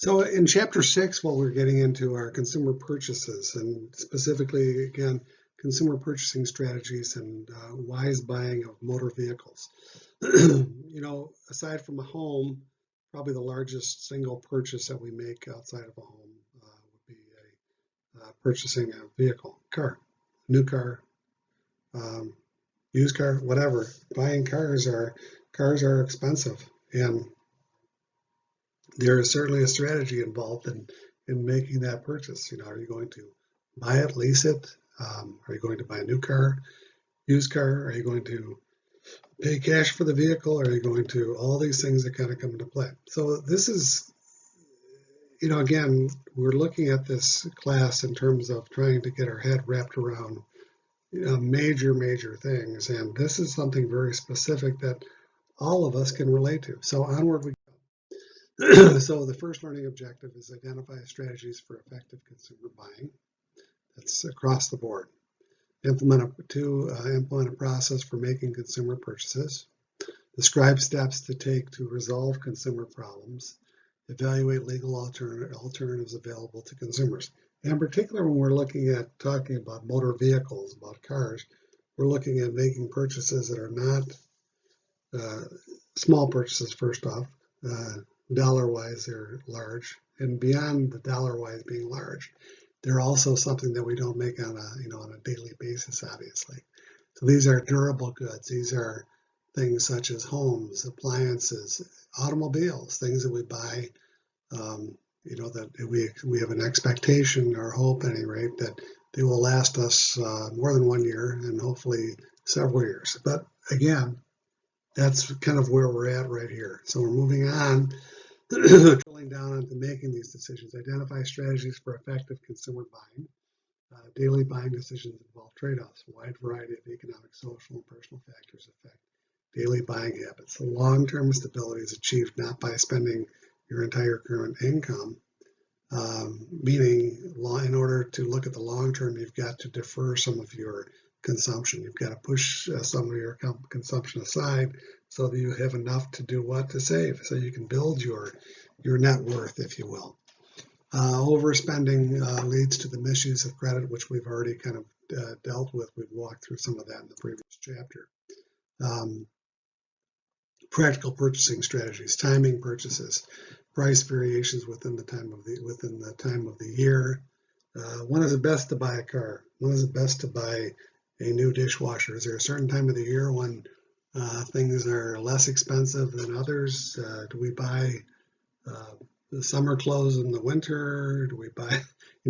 So in chapter 6, what we're getting into are consumer purchases, and specifically, again, consumer purchasing strategies and wise buying of motor vehicles. Aside from a home, probably the largest single purchase that we make outside of a home would be purchasing a vehicle, car, new car, used car, whatever. Buying cars are expensive, and there is certainly a strategy involved in making that purchase. Are you going to buy it, lease it? Are you going to buy a new car, used car? Are you going to pay cash for the vehicle? Are you going to, all these things that kind of come into play? So this is, again, we're looking at this class in terms of trying to get our head wrapped around major things. And this is something very specific that all of us can relate to. So onward we go. So the first learning objective is identify strategies for effective consumer buying. That's across the board. Implement a process for making consumer purchases. Describe steps to take to resolve consumer problems. Evaluate legal alternatives available to consumers. And in particular, when we're looking at talking about motor vehicles, about cars, we're looking at making purchases that are not small purchases, first off. Dollar-wise, they're large. And beyond the dollar-wise being large, they're also something that we don't make on a daily basis, obviously. So these are durable goods. These are things such as homes, appliances, automobiles, things that we buy, that we have an expectation or hope, at any rate, that they will last us more than 1 year and hopefully several years. But again, that's kind of where we're at right here. So we're moving on, drilling down into making these decisions. Identify strategies for effective consumer buying. Daily buying decisions involve trade-offs. A wide variety of economic, social, and personal factors affect daily buying habits. The long-term stability is achieved not by spending your entire current income, meaning in order to look at the long term, you've got to defer some of your consumption. You've got to push some of your consumption aside so that you have enough to do what? To save, so you can build your net worth, if you will. Overspending leads to the misuse of credit, which we've already kind of dealt with. We've walked through some of that in the previous chapter. Practical purchasing strategies, timing purchases, price variations within the time of the year. When is it best to buy a car? When is it best to buy a new dishwasher? Is there a certain time of the year when things are less expensive than others? Do we buy the summer clothes in the winter? Do we buy,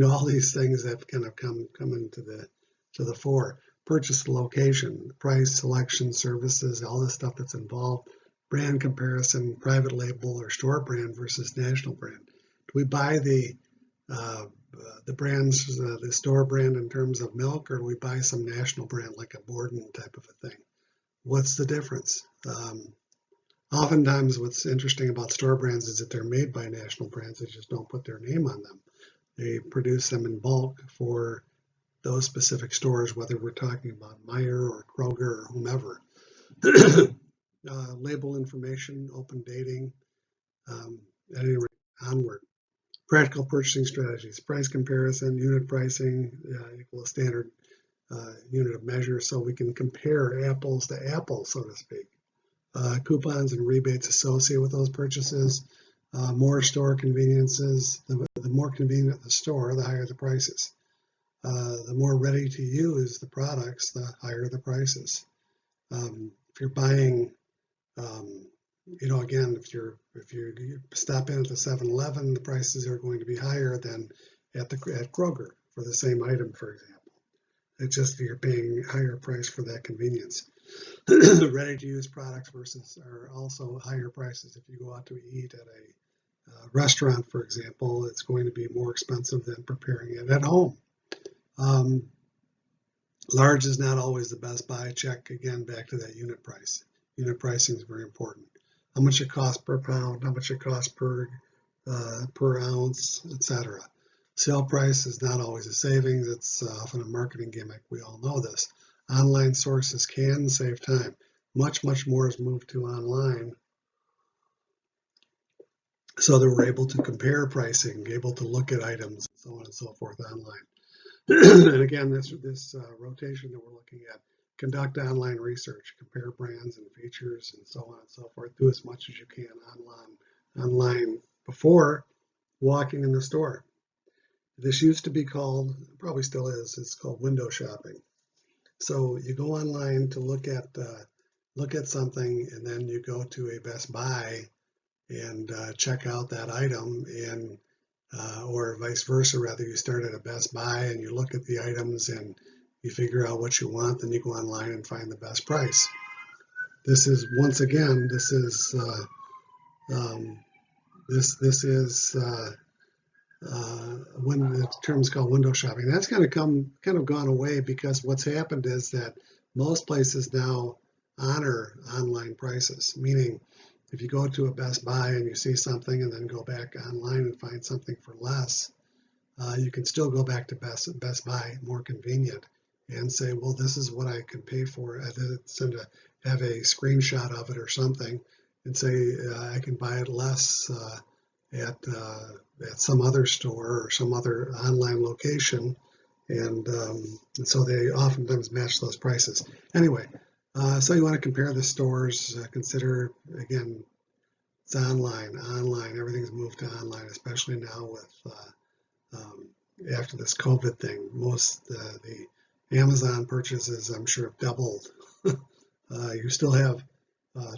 all these things that kind of come into the fore? Purchase location, price, selection, services, all this stuff that's involved. Brand comparison, private label or store brand versus national brand. Do we buy the brands, the store brand in terms of milk, or do we buy some national brand like a Borden type of a thing? What's the difference? Oftentimes what's interesting about store brands is that they're made by national brands. They just don't put their name on them. They produce them in bulk for those specific stores, whether we're talking about Meijer or Kroger or whomever. Label information, open dating, at any rate, onward. Practical purchasing strategies, price comparison, unit pricing equal a standard unit of measure, so we can compare apples to apples, so to speak. Coupons and rebates associated with those purchases. More store conveniences. The more convenient the store, the higher the prices. The more ready to use the products, the higher the prices. If you're buying, again, if you stop in at the 7-Eleven, the prices are going to be higher than at Kroger for the same item, for example. It's just you're paying a higher price for that convenience. Ready-to-use products are also higher prices. If you go out to eat at a restaurant, for example, it's going to be more expensive than preparing it at home. Large is not always the best buy. Check again back to that unit price. Unit pricing is very important. How much it costs per pound, how much it costs per ounce, etc. Sale price is not always a savings. It's often a marketing gimmick. We all know this. Online sources can save time. Much more is moved to online so that we're able to compare pricing, able to look at items, and so on and so forth online. And again, this rotation that we're looking at, conduct online research, compare brands and features, and so on and so forth. Do as much as you can online before walking in the store. This used to be called, probably still is, it's called window shopping. So you go online to look at something, and then you go to a Best Buy and check out that item, and or vice versa. Rather, you start at a Best Buy and you look at the items and you figure out what you want, then you go online and find the best price. This is, once again, this is when the term is called window shopping. That's kind of gone away, because what's happened is that most places now honor online prices, meaning if you go to a Best Buy and you see something and then go back online and find something for less, you can still go back to Best Buy, more convenient, and say, well, this is what I can pay for it. Have a screenshot of it or something, and say I can buy it less at some other store or some other online location, and so they oftentimes match those prices. Anyway, so you want to compare the stores. Consider, again, it's online. Everything's moved to online, especially now with after this COVID thing. Most the Amazon purchases, I'm sure, have doubled. You still have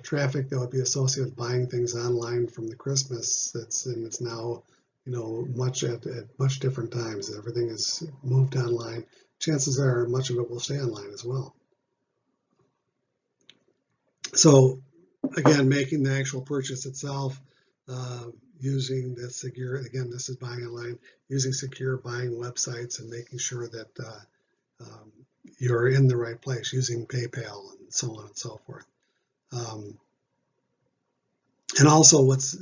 traffic that would be associated with buying things online from the Christmas. It's now, much at much different times. Everything is moved online. Chances are much of it will stay online as well. So again, making the actual purchase itself, using the secure, again, this is buying online, using secure buying websites and making sure that you're in the right place, using PayPal and so on and so forth. And also, what's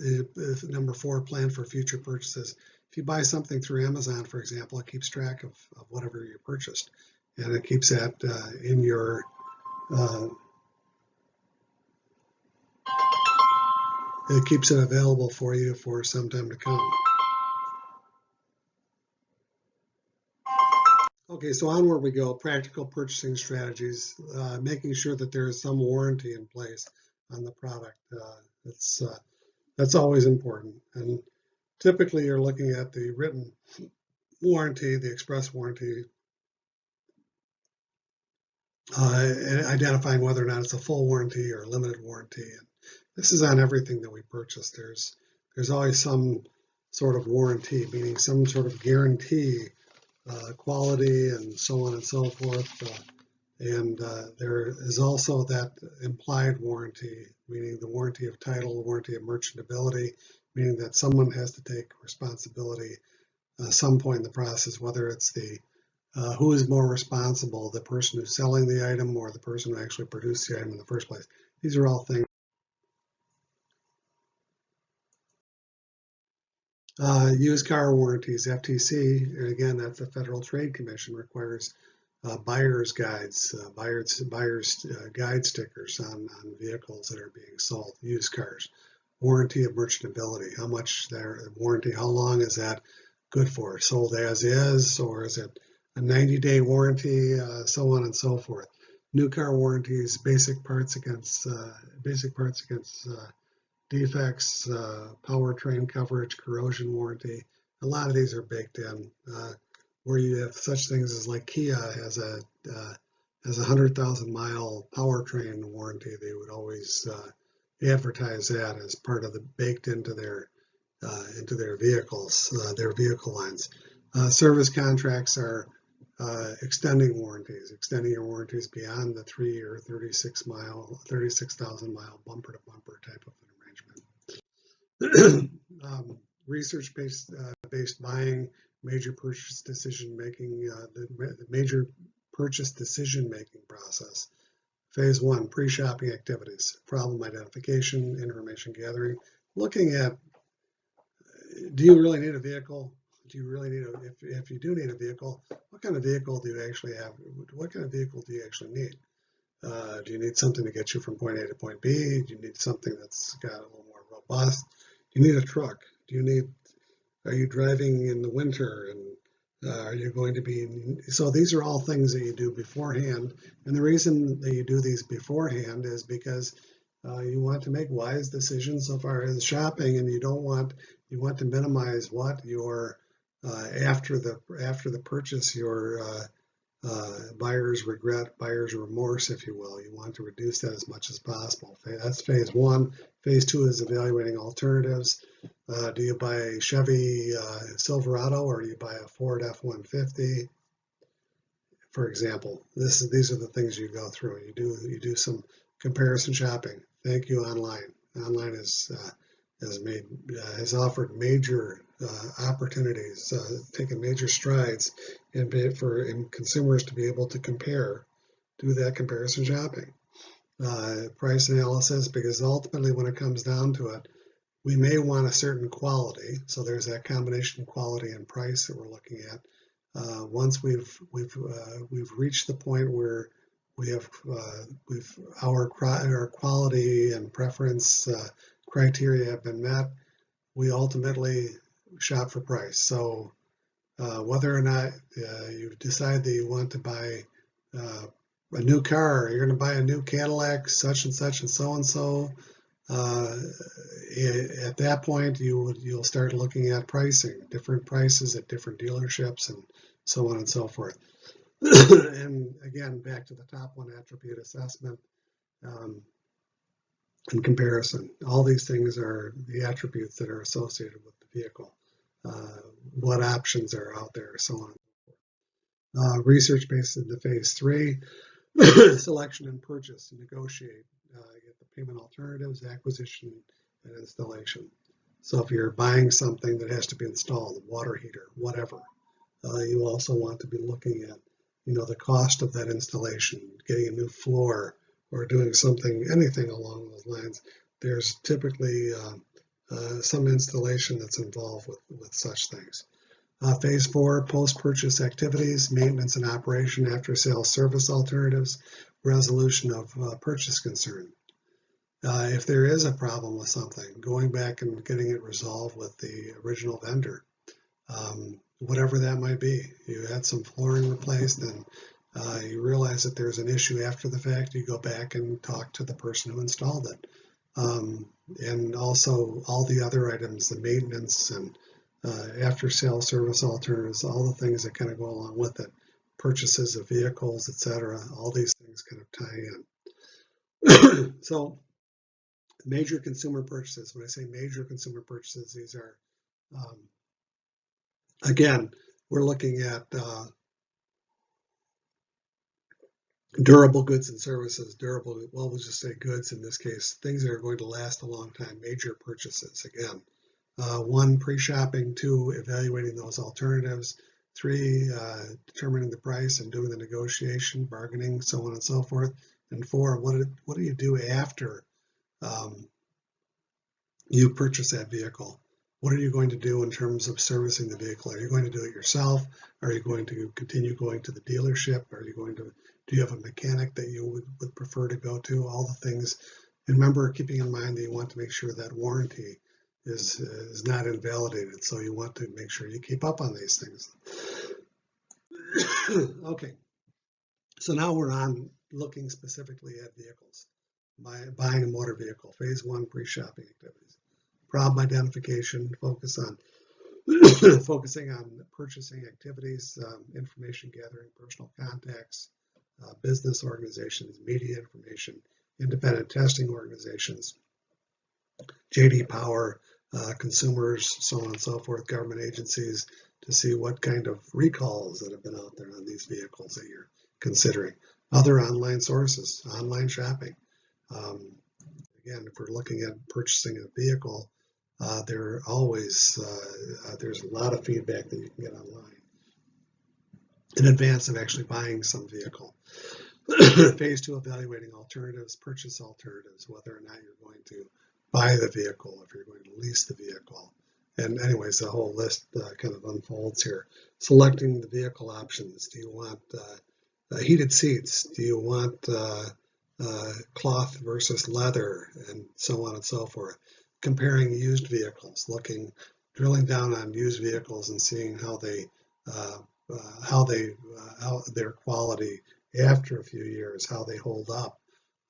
number 4, plan for future purchases. If you buy something through Amazon, for example, it keeps track of whatever you purchased, and it keeps that in your it keeps it available for you for some time to come. Okay, so onward we go. Practical purchasing strategies, making sure that there is some warranty in place on the product. That's always important. And typically you're looking at the written warranty, the express warranty, and identifying whether or not it's a full warranty or a limited warranty. And this is on everything that we purchase. There's always some sort of warranty, meaning some sort of guarantee, quality, and so on and so forth. And there is also that implied warranty, meaning the warranty of title, the warranty of merchantability, meaning that someone has to take responsibility at some point in the process, whether it's who is more responsible, the person who's selling the item or the person who actually produced the item in the first place. These are all things. Used car warranties, FTC, again, that's the Federal Trade Commission, requires buyer's guides, buyer's guide stickers on vehicles that are being sold, used cars. Warranty of merchantability, how much their warranty, how long is that good for? Sold as is, or is it a 90-day warranty, so on and so forth. New car warranties, basic parts against defects, powertrain coverage, corrosion warranty. A lot of these are baked in. Where you have such things as, like, Kia has a 100,000-mile powertrain warranty. They would always advertise that as part of the baked into their vehicles, their vehicle lines. Service contracts are extending your warranties beyond the 3 or 36,000-mile bumper-to-bumper type of an arrangement. Research-based buying, major purchase decision making, the major purchase decision making process. Phase 1, pre-shopping activities, problem identification, information gathering, looking at, do you really need a vehicle? Do you really need if you do need a vehicle, what kind of vehicle do you actually have? What kind of vehicle do you actually need? Do you need something to get you from point A to point B? Do you need something that's got a little more robust? Do you need a truck? Are you driving in the winter, and are you going to be, so these are all things that you do beforehand. And the reason that you do these beforehand is because you want to make wise decisions so far as shopping, and you want to minimize what your after the purchase, your buyer's regret, buyer's remorse, if you will. You want to reduce that as much as possible. That's phase one. Phase two is evaluating alternatives. Do you buy a Chevy Silverado, or do you buy a Ford F-150? For example, these are the things you go through. You do some comparison shopping. Thank you, online. Online has offered major opportunities, taken major strides for consumers to be able to do that comparison shopping. Price analysis, because ultimately when it comes down to it, we may want a certain quality. So there's that combination of quality and price that we're looking at. Once we've reached the point where our quality and preference criteria have been met, we ultimately shop for price. So whether or not you decide that you want to buy a new car, or you're going to buy a new Cadillac, such and such and so and so, at that point you'll start looking at pricing, different prices at different dealerships, and so on and so forth. And again, back to the top one, attribute assessment and comparison. All these things are the attributes that are associated with the vehicle. What options are out there, so on. Research based into phase three, selection and purchase, negotiate, get the payment alternatives, acquisition, and installation. So if you're buying something that has to be installed, a water heater, whatever, you also want to be looking at, the cost of that installation, getting a new floor, or doing anything along those lines. There's typically some installation that's involved with such things. Phase four, post-purchase activities, maintenance and operation, after-sales service alternatives, resolution of purchase concern. If there is a problem with something, going back and getting it resolved with the original vendor, whatever that might be. You had some flooring replaced, and you realize that there's an issue after the fact. You go back and talk to the person who installed it. And also all the other items, the maintenance and after-sale service alternatives, all the things that kind of go along with it, purchases of vehicles, etc. All these things kind of tie in. So major consumer purchases. When I say major consumer purchases, these are, again, we're looking at durable goods and services. We'll just say goods in this case, things that are going to last a long time, major purchases. Again, one, pre-shopping, two, evaluating those alternatives, three, determining the price and doing the negotiation, bargaining, so on and so forth, and four, what do you do after you purchase that vehicle? What are you going to do in terms of servicing the vehicle? Are you going to do it yourself? Are you going to continue going to the dealership? Do you have a mechanic that you would prefer to go to? All the things. And remember, keeping in mind that you want to make sure that warranty is not invalidated. So you want to make sure you keep up on these things. Okay. So now we're on looking specifically at vehicles. Buying a motor vehicle. Phase one, pre-shopping activities. Problem identification, focusing on purchasing activities, information gathering, personal contacts, business organizations, media information, independent testing organizations, JD Power, consumers, so on and so forth, government agencies, to see what kind of recalls that have been out there on these vehicles that you're considering. Other online sources, online shopping. Again, if we're looking at purchasing a vehicle, there's a lot of feedback that you can get online in advance of actually buying some vehicle. Phase two, evaluating alternatives, purchase alternatives, whether or not you're going to buy the vehicle, if you're going to lease the vehicle. And anyways, the whole list kind of unfolds here. Selecting the vehicle options. Do you want heated seats? Do you want cloth versus leather, and so on and so forth? Comparing used vehicles, looking drilling down on used vehicles and seeing how their quality after a few years, how they hold up.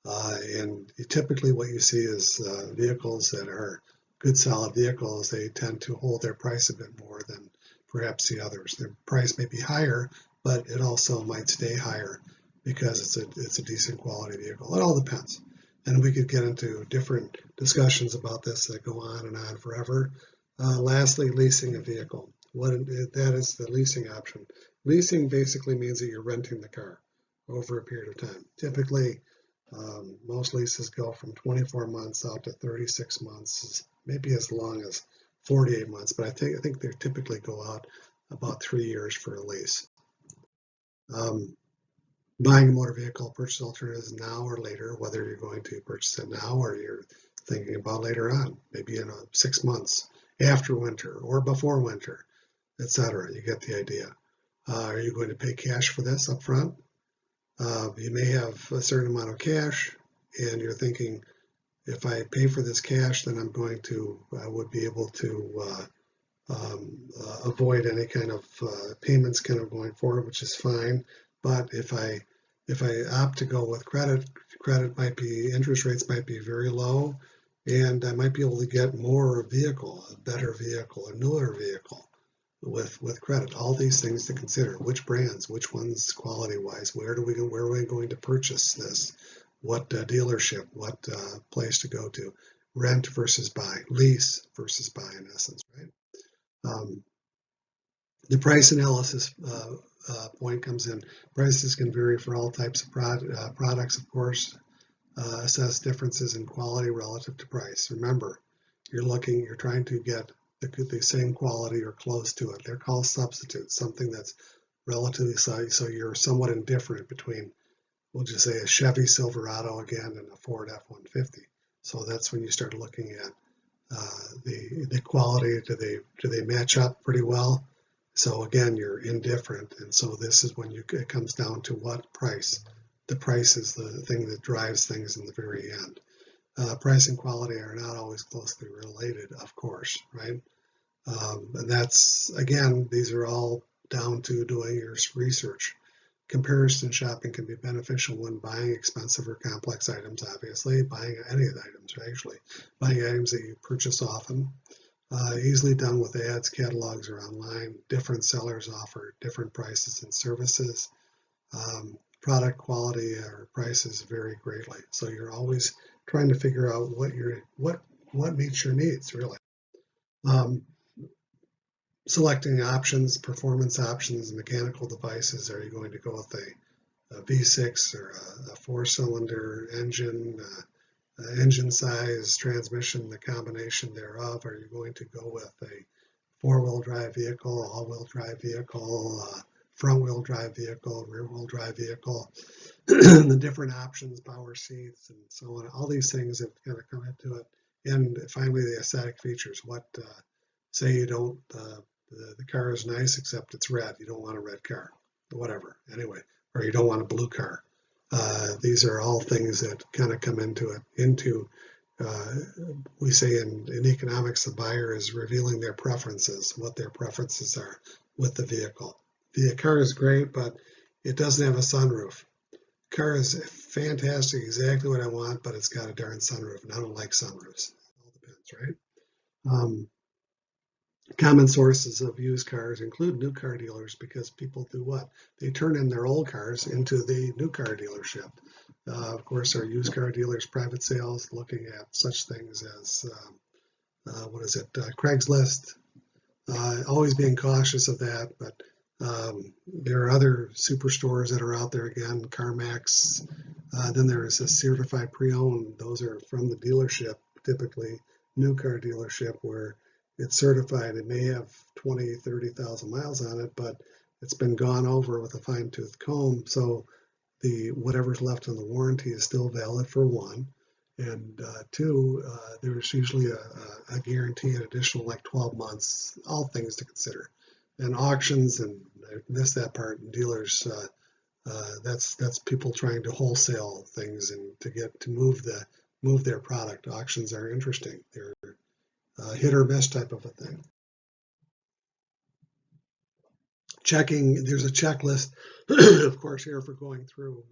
And typically what you see is vehicles that are good solid vehicles, they tend to hold their price a bit more than perhaps the others. Their price may be higher, but it also might stay higher because it's a decent quality vehicle. It all depends. And we could get into different discussions about this that go on and on forever. Lastly, leasing a vehicle. That is the leasing option. Leasing basically means that you're renting the car over a period of time. Typically, most leases go from 24 months out to 36 months, maybe as long as 48 months, but I think they typically go out about 3 years for a lease. Buying a motor vehicle purchase alternatives now or later, whether you're going to purchase it now or you're thinking about later on, maybe in 6 months after winter or before winter, etc. You get the idea. Are you going to pay cash for this up front? You may have a certain amount of cash and you're thinking, if I pay for this cash, then I would be able to avoid any kind of payments kind of going forward, which is fine. But if I opt to go with credit interest rates might be very low, and I might be able to get more vehicle, a better vehicle, a newer vehicle with credit. All these things to consider: which brands, which ones quality-wise, where are we going to purchase this, what dealership, what place to go to, rent versus buy, lease versus buy, in essence, right? The price analysis point comes in. Prices can vary for all types of products, of course. Assess differences in quality relative to price. Remember, you're trying to get the same quality or close to it. They're called substitutes, something that's relatively so you're somewhat indifferent between, we'll just say, a Chevy Silverado again and a Ford F-150. So that's when you start looking at the quality. Do they match up pretty well? So again, you're indifferent, and so this is when it comes down to what price. The price is the thing that drives things in the very end. Price and quality are not always closely related, of course, right? And that's, again, these are all down to doing your research. Comparison shopping can be beneficial when buying expensive or complex items, obviously, buying any of the items, actually, buying items that you purchase often. Easily done with ads, catalogs, or online. Different sellers offer different prices and services. Product quality or prices vary greatly. So you're always trying to figure out what meets your needs, really. Selecting options, performance options, mechanical devices. Are you going to go with a V6 or a four-cylinder engine? Engine size, transmission, the combination thereof. Are you going to go with a four-wheel drive vehicle, all-wheel drive vehicle, front-wheel drive vehicle, rear-wheel drive vehicle? The different options, power seats, and so on. All these things have kind of come into it. And finally, the aesthetic features. Say you don't, the car is nice except it's red. You don't want a red car, whatever. Anyway, or you don't want a blue car. These are all things that kind of come into it. We say in economics, the buyer is revealing their preferences, what their preferences are with the vehicle. The car is great, but it doesn't have a sunroof. The car is fantastic, exactly what I want, but it's got a darn sunroof, and I don't like sunroofs. It all depends, right? Common sources of used cars include new car dealers, because people do what? They turn in their old cars into the new car dealership. Of course, our used car dealers, private sales, looking at such things as, Craigslist. Always being cautious of that, but there are other superstores that are out there, again, CarMax. Then there is a certified pre-owned. Those are from the dealership, typically new car dealership, where it's certified. It may have 20, 30,000 miles on it, but it's been gone over with a fine-tooth comb. So whatever's left on the warranty is still valid, for one. And two, there's usually a guarantee, an additional like 12 months, all things to consider. And auctions, and I missed that part, and dealers, that's people trying to wholesale things and to move their product. Auctions are interesting. They're hit or miss type of a thing. checking. There's a checklist, of course, here for going through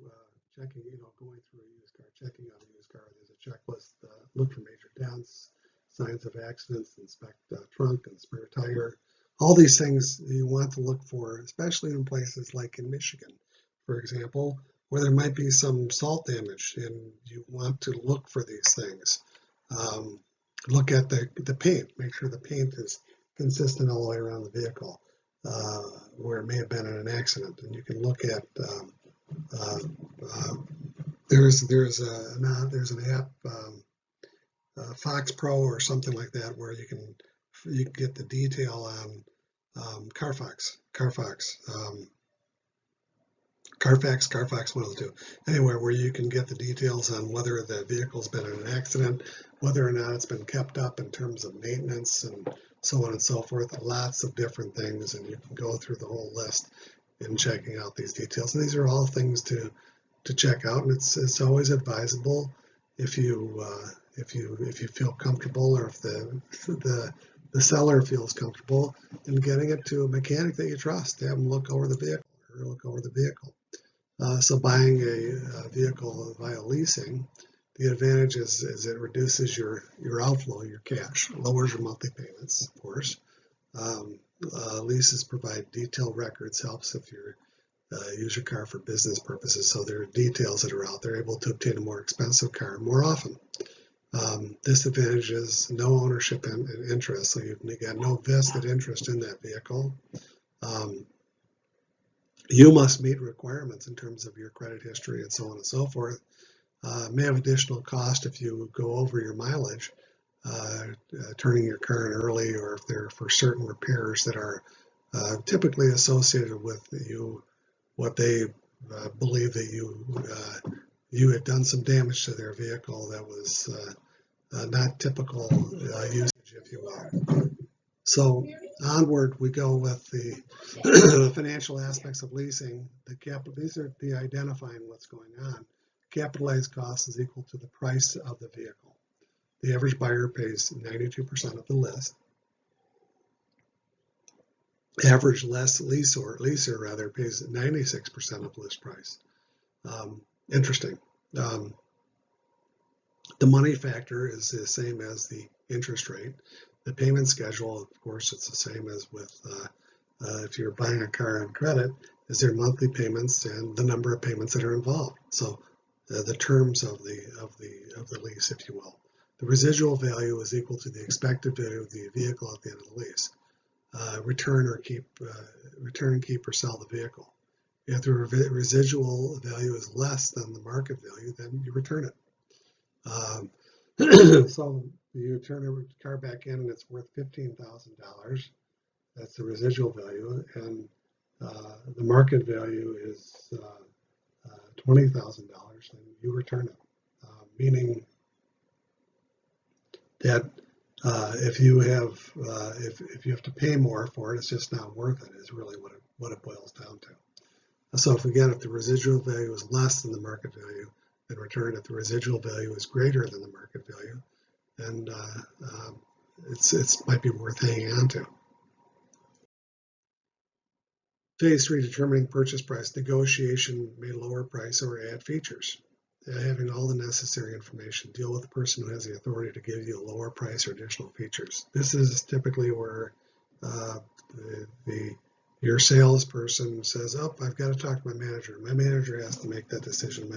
checking. Going through a used car, checking out a used car. There's a checklist. Look for major dents, signs of accidents, inspect trunk and spare tire. All these things you want to look for, especially in places like in Michigan, for example, where there might be some salt damage, and you want to look for these things. Look at the paint. Make sure the paint is consistent all the way around the vehicle, where it may have been in an accident. And you can look at there's an app, Fox Pro or something like that, where you can get the detail on Carfax, one of the two. Anywhere where you can get the details on whether the vehicle's been in an accident, whether or not it's been kept up in terms of maintenance, and so on and so forth. Lots of different things, and you can go through the whole list in checking out these details. And these are all things to check out, and it's always advisable if you feel comfortable, or if the seller feels comfortable in getting it to a mechanic that you trust, to have them look over the vehicle. So buying a vehicle via leasing, the advantage is it reduces your outflow, your cash, lowers your monthly payments, of course. Leases provide detailed records, helps if you use your car for business purposes. So there are details that are out there, able to obtain a more expensive car more often. This advantage is no ownership and interest, so you've got no vested interest in that vehicle. You must meet requirements in terms of your credit history and so on and so forth. May have additional cost if you go over your mileage, turning your car in early, or if they're for certain repairs that are typically associated with what they believe that you had done some damage to their vehicle that was not typical usage, if you will. So onward we go with the financial aspects of leasing. These are the identifying what's going on. Capitalized cost is equal to the price of the vehicle. The average buyer pays 92% of the list. Average leaser rather pays 96% of list price. Interesting. The money factor is the same as the interest rate. The payment schedule, of course, it's the same as with if you're buying a car on credit, is their monthly payments and the number of payments that are involved. So the terms of the lease, if you will. The residual value is equal to the expected value of the vehicle at the end of the lease. Return, keep, or sell the vehicle. If the residual value is less than the market value, then you return it. So you turn a car back in and it's worth $15,000. That's the residual value, and the market value is $20,000, and you return it. Meaning that if you have to pay more for it, it's just not worth it. Is really what it boils down to. So if the residual value is less than the market value, then return. If the residual value is greater than the market value, then it's might be worth hanging on to. Phase 3, determining purchase price. Negotiation may lower price or add features. Having all the necessary information. Deal with the person who has the authority to give you a lower price or additional features. This is typically where your salesperson says, "Oh, I've got to talk to my manager. My manager has to make that decision."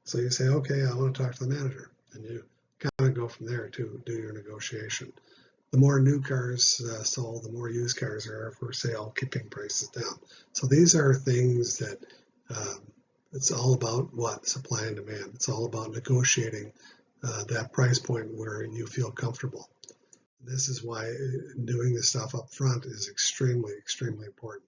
So you say, "Okay, I want to talk to the manager," and you kind of go from there to do your negotiation. The more new cars sold, the more used cars are for sale, keeping prices down. So these are things that it's all about what? Supply and demand. It's all about negotiating that price point where you feel comfortable. This is why doing this stuff up front is extremely, extremely important.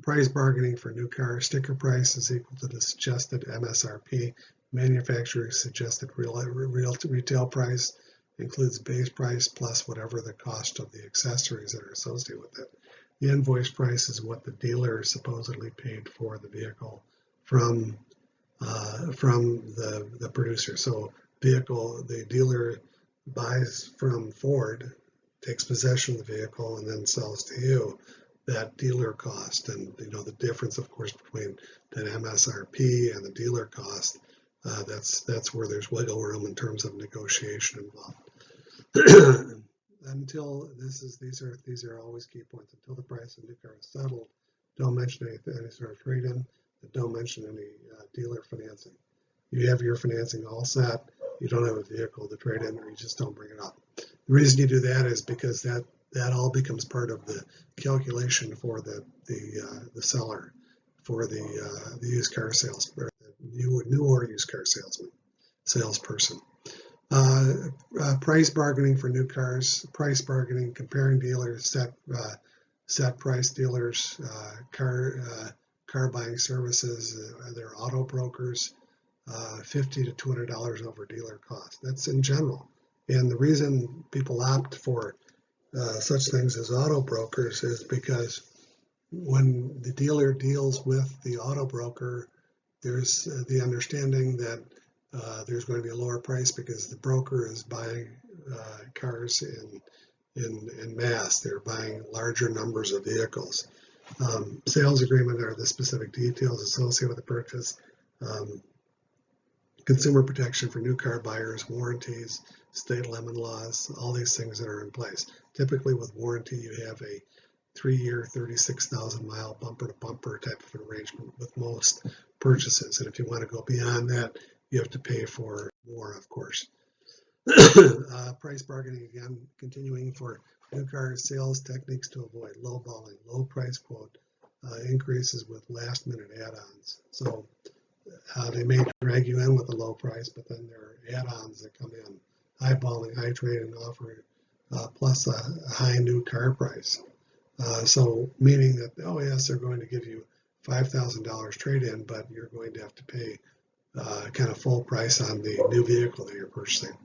Price bargaining for new cars. Sticker price is equal to the suggested MSRP. Manufacturer's suggested retail price includes base price plus whatever the cost of the accessories that are associated with it. The invoice price is what the dealer supposedly paid for the vehicle from the producer. So the dealer buys from Ford, takes possession of the vehicle, and then sells to you. that dealer cost, and the difference, of course, between that MSRP and the dealer cost. That's where there's wiggle room in terms of negotiation involved. Until these are always key points. Until the price of the new car is settled, don't mention any sort of trade-in, and don't mention any dealer financing. You have your financing all set. You don't have a vehicle to trade in, or you just don't bring it up. The reason you do that is because that all becomes part of the calculation for the seller, for the used car sales, or the new or used car salesperson. Price bargaining for new cars, price bargaining, comparing dealers, set price dealers, car buying services, their auto brokers, $50 to $200 over dealer cost. That's in general. And the reason people opt for such things as auto brokers is because when the dealer deals with the auto broker, there's the understanding that there's going to be a lower price because the broker is buying cars in mass. They're buying larger numbers of vehicles. Sales agreement are the specific details associated with the purchase. Consumer protection for new car buyers, warranties, state limit laws, all these things that are in place. Typically with warranty, you have a 3-year, 36,000 mile bumper to bumper type of arrangement with most purchases. And if you want to go beyond that, you have to pay for more, of course. Price bargaining, again, continuing for new car sales techniques to avoid lowballing, low price quote increases with last minute add-ons. So they may drag you in with a low price, but then there are add-ons that come in, eyeballing, high trade and offer, plus a high new car price. So meaning that, oh yes, they're going to give you $5,000 trade-in, but you're going to have to pay kind of full price on the new vehicle that you're purchasing.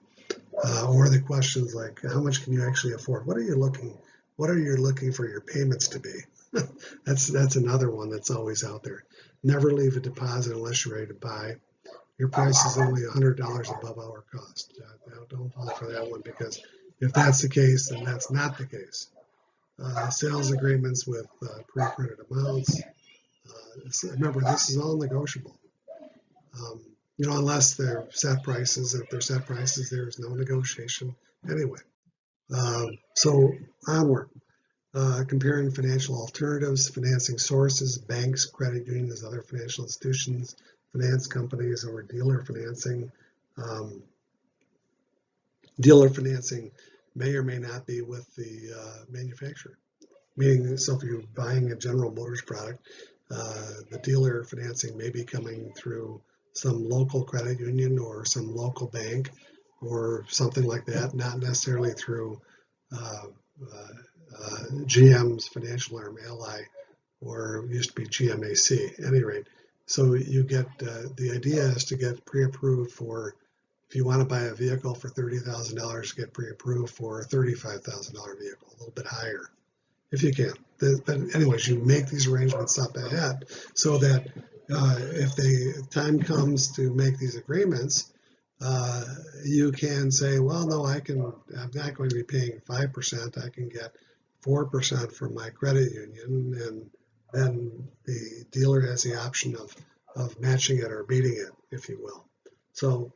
Or the questions like, how much can you actually afford? What are you looking for your payments to be? That's another one that's always out there. Never leave a deposit unless you're ready to buy. Your price is only $100 above our cost. Don't fall for that one, because if that's the case, then that's not the case. Sales agreements with pre-printed amounts. Remember, this is all negotiable. Unless they're set prices. If they're set prices, there's no negotiation anyway. So onward. Comparing financial alternatives, financing sources, banks, credit unions, other financial institutions, finance companies, or dealer financing. Dealer financing may or may not be with the manufacturer. Meaning, so if you're buying a General Motors product, the dealer financing may be coming through some local credit union or some local bank or something like that, not necessarily through GM's financial arm, Ally, or used to be GMAC, at any rate. So you get, the idea is to get pre-approved for, if you want to buy a vehicle for $30,000, get pre-approved for a $35,000 vehicle, a little bit higher, if you can. But anyways, you make these arrangements up ahead so that if the time comes to make these agreements, you can say, well, no, I'm not going to be paying 5%. I can get 4% from my credit union, and then the dealer has the option of matching it or beating it, if you will. So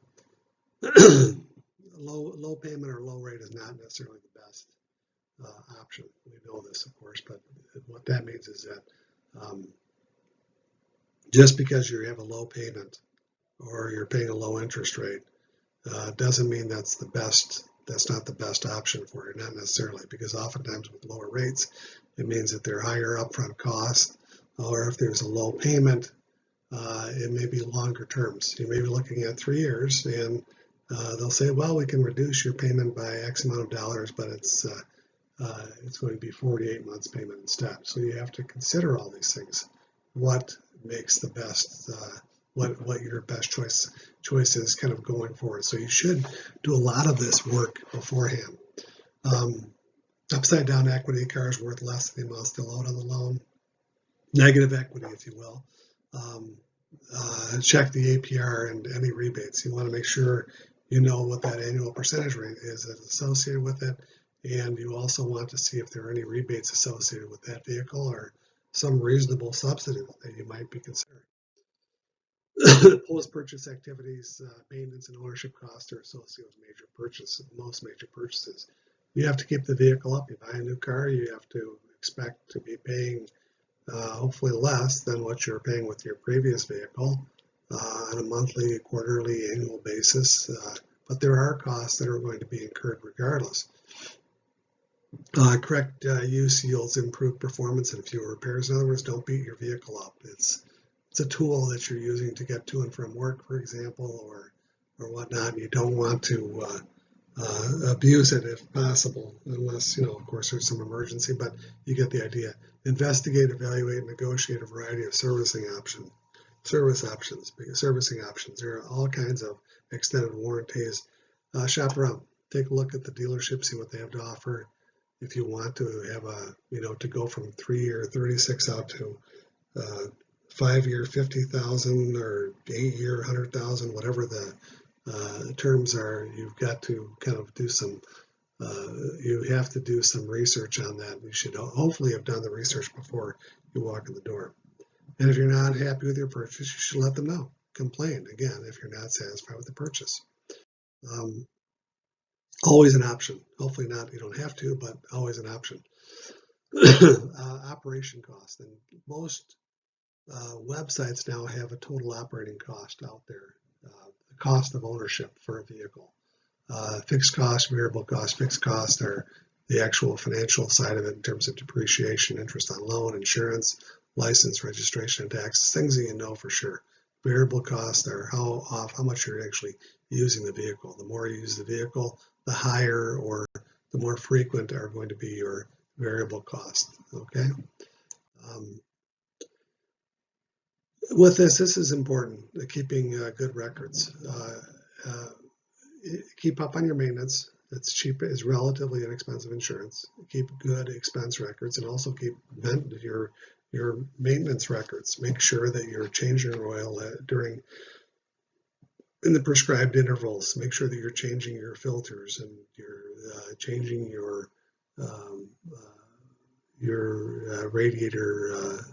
low payment or low rate is not necessarily the best option. We know this, of course, but what that means is that just because you have a low payment or you're paying a low interest rate doesn't mean that's not the best option for you, not necessarily, because oftentimes with lower rates, it means that they're higher upfront costs, or if there's a low payment, it may be longer terms. You may be looking at 3 years, and they'll say, well, we can reduce your payment by X amount of dollars, but it's going to be 48 months payment instead. So you have to consider all these things. What makes the best, what your best choice is kind of going forward. So you should do a lot of this work beforehand. Upside down equity, car is worth less than the amount still owed on the loan. Negative equity, if you will. Check the APR and any rebates. You want to make sure you know what that annual percentage rate is that's associated with it. And you also want to see if there are any rebates associated with that vehicle or some reasonable subsidy that you might be considering. Post-purchase activities, maintenance and ownership costs are associated with most major purchases. You have to keep the vehicle up. You buy a new car, you have to expect to be paying hopefully less than what you're paying with your previous vehicle on a monthly, quarterly, annual basis. But there are costs that are going to be incurred regardless. Correct use yields improved performance and fewer repairs. In other words, don't beat your vehicle up. It's a tool that you're using to get to and from work, for example, or whatnot. You don't want to abuse it if possible, unless, of course, there's some emergency, but you get the idea. Investigate, evaluate, and negotiate a variety of servicing options. Servicing options. There are all kinds of extended warranties. Shop around. Take a look at the dealership, see what they have to offer. If you want to have to go from 3-year 36 out to 5-year 50,000 or 8-year 100,000, whatever the terms are, you've got to kind of do some. You have to do some research on that. You should hopefully have done the research before you walk in the door. And if you're not happy with your purchase, you should let them know. Complain again if you're not satisfied with the purchase. Always an option. Hopefully not. You don't have to, but always an option. Operation cost, and most websites now have a total operating cost out there. The cost of ownership for a vehicle. Fixed costs, variable costs. Fixed costs are the actual financial side of it in terms of depreciation, interest on loan, insurance, license, registration, and taxes, things that you know for sure. Variable costs are how much you're actually using the vehicle. The more you use the vehicle, the higher or the more frequent are going to be your variable costs. Okay. With this is important, keeping good records. Keep up on your maintenance. It's cheap, is relatively inexpensive insurance. Keep good expense records, and also keep your maintenance records. Make sure that you're changing your oil in the prescribed intervals. Make sure that you're changing your filters and you're changing your radiator,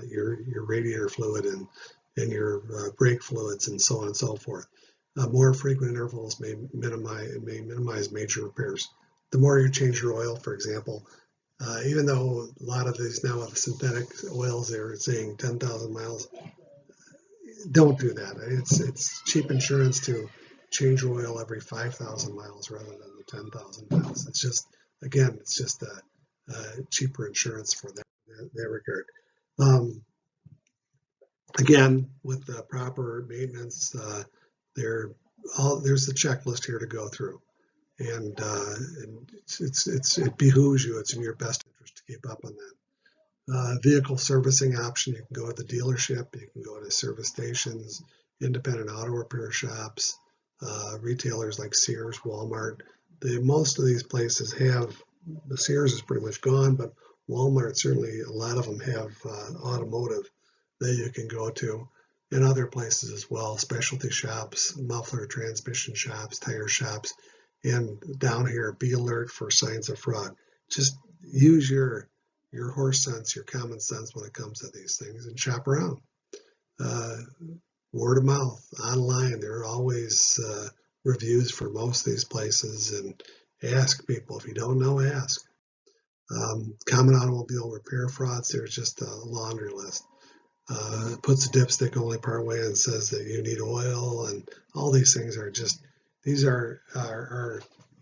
your radiator fluid and your brake fluids and so on and so forth. More frequent intervals may minimize major repairs. The more you change your oil, for example, even though a lot of these now have synthetic oils, they're saying 10,000 miles. Don't do that. It's cheap insurance to change your oil every 5,000 miles rather than the 10,000 miles. It's just cheaper insurance for that regard. Again, with the proper maintenance, there's a checklist here to go through, and it behooves you. It's in your best interest to keep up on that. Vehicle servicing option, you can go to the dealership, you can go to service stations, independent auto repair shops, retailers like Sears, Walmart. Most of these places have, the Sears is pretty much gone, but Walmart, certainly a lot of them have automotive that you can go to, and other places as well, specialty shops, muffler transmission shops, tire shops, and down here, be alert for signs of fraud. Just use your horse sense, your common sense when it comes to these things, and shop around. Word of mouth, online, there are always reviews for most of these places, and ask people. If you don't know, ask. Common automobile repair frauds, there's just a laundry list. Puts a dipstick only part way and says that you need oil, and all these things are just, these are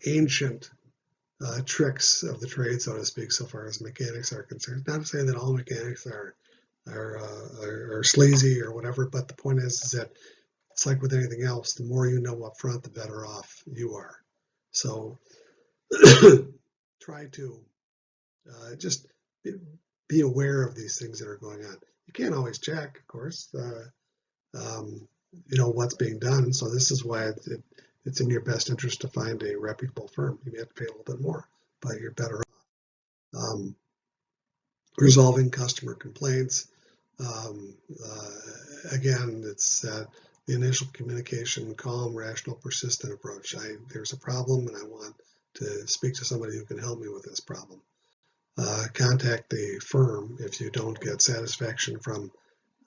ancient tricks of the trade, so to speak, so far as mechanics are concerned. Not to say that all mechanics are sleazy or whatever, but the point is that it's like with anything else, the more you know up front, the better off you are. So try to just be aware of these things that are going on. You can't always check, of course, what's being done. So this is why it's in your best interest to find a reputable firm. You may have to pay a little bit more, but you're better off. Resolving customer complaints. Again, it's the initial communication, calm, rational, persistent approach. There's a problem and I want to speak to somebody who can help me with this problem. Contact the firm if you don't get satisfaction from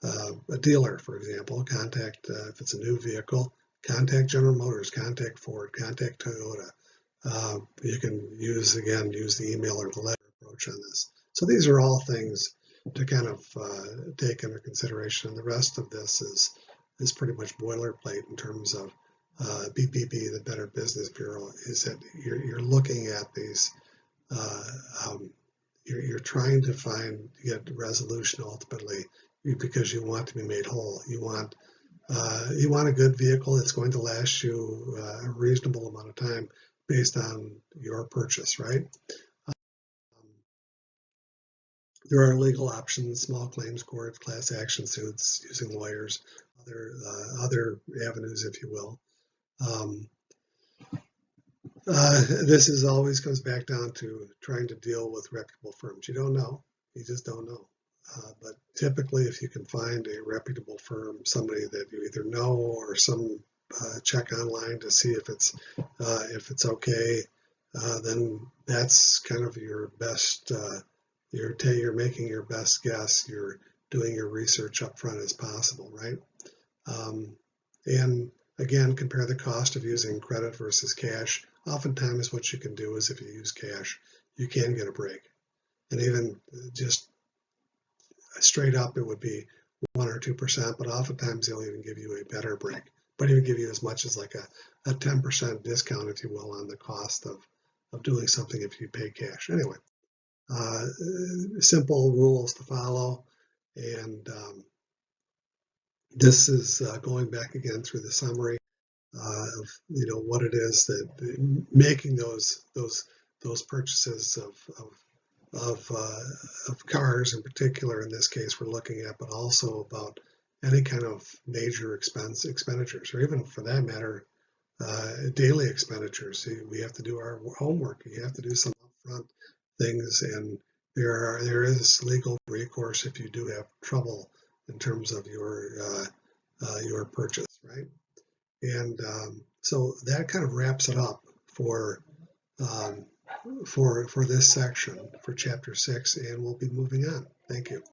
a dealer, for example. Contact, if it's a new vehicle, contact General Motors, contact Ford, contact Toyota. You can use the email or the letter approach on this. So these are all things to kind of take under consideration. And the rest of this is pretty much boilerplate in terms of BBB, the Better Business Bureau, is that you're looking at these, you're trying to get resolution ultimately because you want to be made whole. You want a good vehicle that's going to last you a reasonable amount of time based on your purchase, right? There are legal options, small claims court, class action suits, using lawyers, other avenues, if you will. This always comes back down to trying to deal with reputable firms. You don't know, you just don't know. But typically, if you can find a reputable firm, somebody that you either know or some check online to see if it's okay, then that's kind of your best. You're making your best guess. You're doing your research up front as possible, right? And again, compare the cost of using credit versus cash. Oftentimes, what you can do is if you use cash, you can get a break, and even just straight up, it would be 1 or 2%, but oftentimes they'll even give you a better break, but even give you as much as like a 10% discount, if you will, on the cost of doing something if you pay cash. Anyway, simple rules to follow, and this is going back again through the summary of what it is that making those purchases of cars in particular, in this case we're looking at, but also about any kind of major expenditures, or even for that matter, daily expenditures. We have to do our homework. You have to do some upfront things, and there is legal recourse if you do have trouble in terms of your purchase, right? And so that kind of wraps it up for this section, for chapter 6, and we'll be moving on. Thank you.